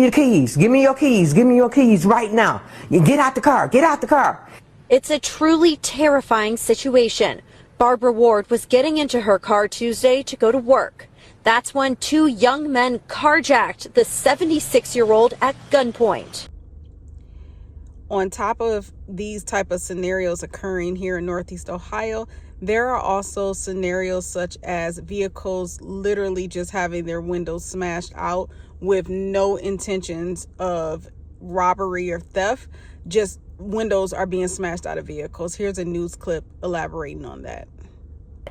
the keys. Give me your keys. Give me your keys right now. You get out the car. Get out the car. It's a truly terrifying situation. Barbara Ward was getting into her car Tuesday to go to work. That's when two young men carjacked the 76-year-old at gunpoint. On top of these type of scenarios occurring here in Northeast Ohio, there are also scenarios such as vehicles literally just having their windows smashed out with no intentions of robbery or theft. Just windows are being smashed out of vehicles. Here's a news clip elaborating on that.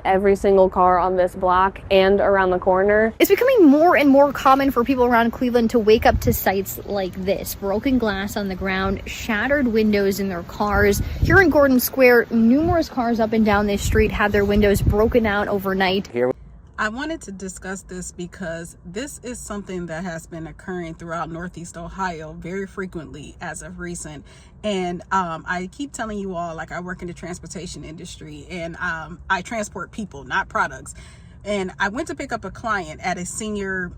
Every single car on this block and around the corner. It's becoming more and more common for people around Cleveland to wake up to sights like this. Broken glass on the ground, shattered windows in their cars. Here in Gordon Square, numerous cars up and down this street had their windows broken out overnight. I wanted to discuss this because this is something that has been occurring throughout Northeast Ohio very frequently as of recent. And I keep telling you all, like, I work in the transportation industry and I transport people, not products. And I went to pick up a client at a senior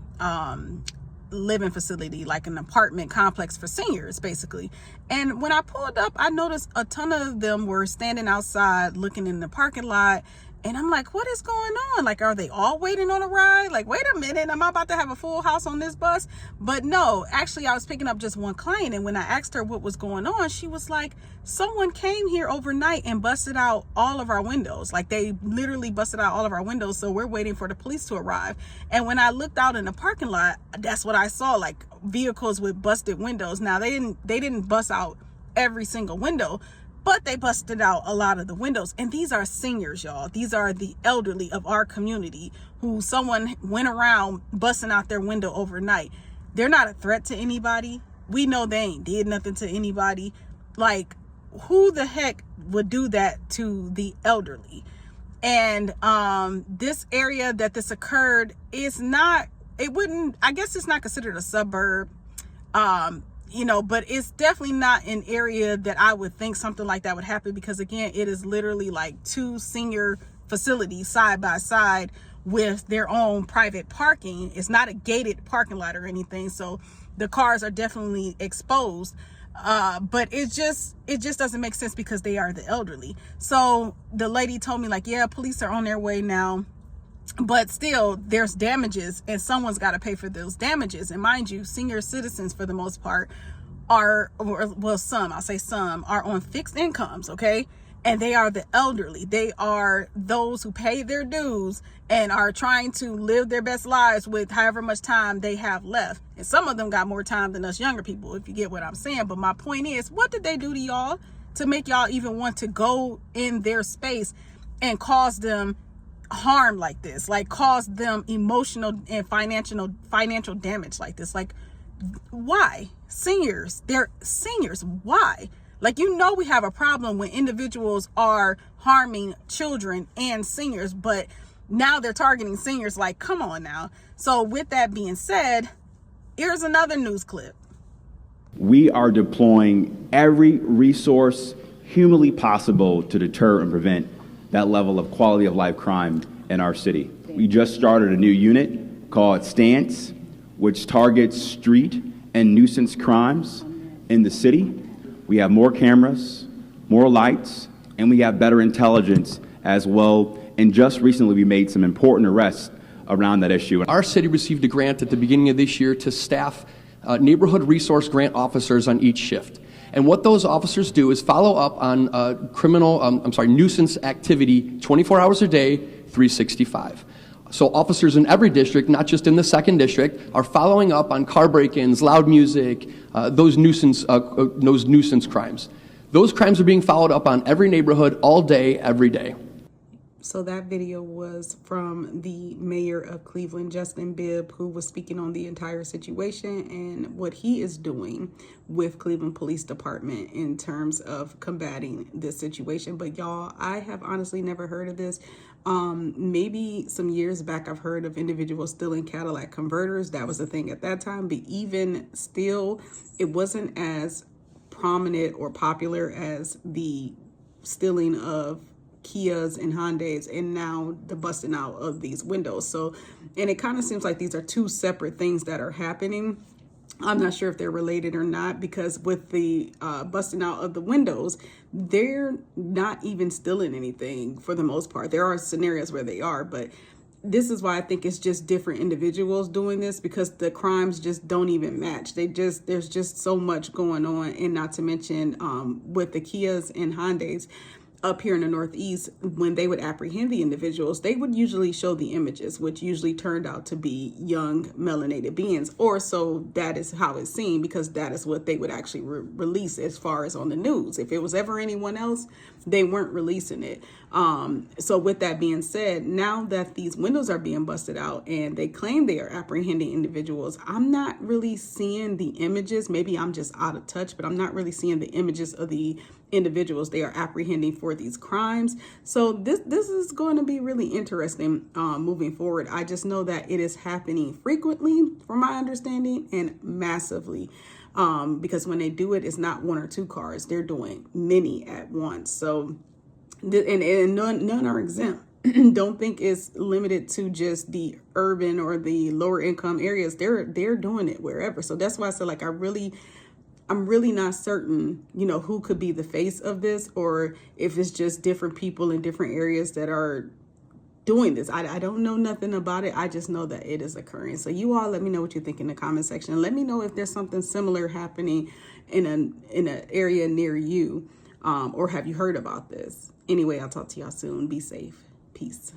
living facility, like an apartment complex for seniors, basically. And when I pulled up, I noticed a ton of them were standing outside looking in the parking lot. And I'm like, what is going on? Like, are they all waiting on a ride? Like, wait a minute, am I about to have a full house on this bus? But no, actually, I was picking up just one client. And when I asked her what was going on, she was like, someone came here overnight and busted out all of our windows. Like, they literally busted out all of our windows. So we're waiting for the police to arrive. And when I looked out in the parking lot, that's what I saw, like vehicles with busted windows. Now, they didn't bust out every single window, but they busted out a lot of the windows. And these are seniors, y'all. These are the elderly of our community who someone went around busting out their window overnight. They're not a threat to anybody. We know they ain't did nothing to anybody. Like, who the heck would do that to the elderly? And this area that this occurred is not, I guess it's not considered a suburb. But it's definitely not an area that I would think something like that would happen, because again, it is literally like two senior facilities side by side with their own private parking. It's not a gated parking lot or anything, so the cars are definitely exposed. But it just doesn't make sense because they are the elderly. So the lady told me, like, yeah, police are on their way now. But still, there's damages and someone's got to pay for those damages. And mind you, senior citizens, for the most part, are on fixed incomes, okay? And they are the elderly. They are those who pay their dues and are trying to live their best lives with however much time they have left. And some of them got more time than us younger people, if you get what I'm saying. But my point is, what did they do to y'all to make y'all even want to go in their space and cause them harm like this, like cause them emotional and financial damage like this? Like, why? Seniors, they're seniors. Why? Like, we have a problem when individuals are harming children and seniors, but now they're targeting seniors. Like, come on now. So with that being said, here's another news clip. We are deploying every resource humanly possible to deter and prevent that level of quality of life crime in our city. We just started a new unit called Stance, which targets street and nuisance crimes in the city. We have more cameras, more lights, and we have better intelligence as well. And just recently, we made some important arrests around that issue. Our city received a grant at the beginning of this year to staff neighborhood resource grant officers on each shift. And what those officers do is follow up on nuisance activity 24 hours a day, 365. So officers in every district, not just in the 2nd district, are following up on car break-ins, loud music, those nuisance crimes. Those crimes are being followed up on every neighborhood all day, every day. So that video was from the mayor of Cleveland, Justin Bibb, who was speaking on the entire situation and what he is doing with Cleveland Police Department in terms of combating this situation. But y'all, I have honestly never heard of this. Maybe some years back, I've heard of individuals stealing Cadillac converters. That was a thing at that time. But even still, it wasn't as prominent or popular as the stealing of Kias and Hyundais, and now the busting out of these windows. So, and it kind of seems like these are two separate things that are happening. I'm not sure if they're related or not, because with the busting out of the windows, they're not even stealing anything for the most part. There are scenarios where they are, but this is why I think it's just different individuals doing this, because the crimes just don't even match. There's just so much going on. And not to mention with the Kias and Hyundais up here in the Northeast, when they would apprehend the individuals, they would usually show the images, which usually turned out to be young melanated beings, or so that is how it's seen, because that is what they would actually release as far as on the news. If it was ever anyone else, they weren't releasing it. So with that being said, now that these windows are being busted out and they claim they are apprehending individuals, I'm not really seeing the images. Maybe I'm just out of touch, but I'm not really seeing the images of the individuals they are apprehending for these crimes. So this is going to be really interesting moving forward. I just know that it is happening frequently, from my understanding, and massively. Because when they do it, it's not one or two cars. They're doing many at once. So, and none are exempt. Don't think it's limited to just the urban or the lower income areas. They're doing it wherever. So that's why I said, like, I'm really not certain, who could be the face of this, or if it's just different people in different areas that are doing this. I don't know nothing about it. I just know that it is occurring. So you all let me know what you think in the comment section. And let me know if there's something similar happening in an area near you, or have you heard about this? Anyway, I'll talk to y'all soon. Be safe. Peace.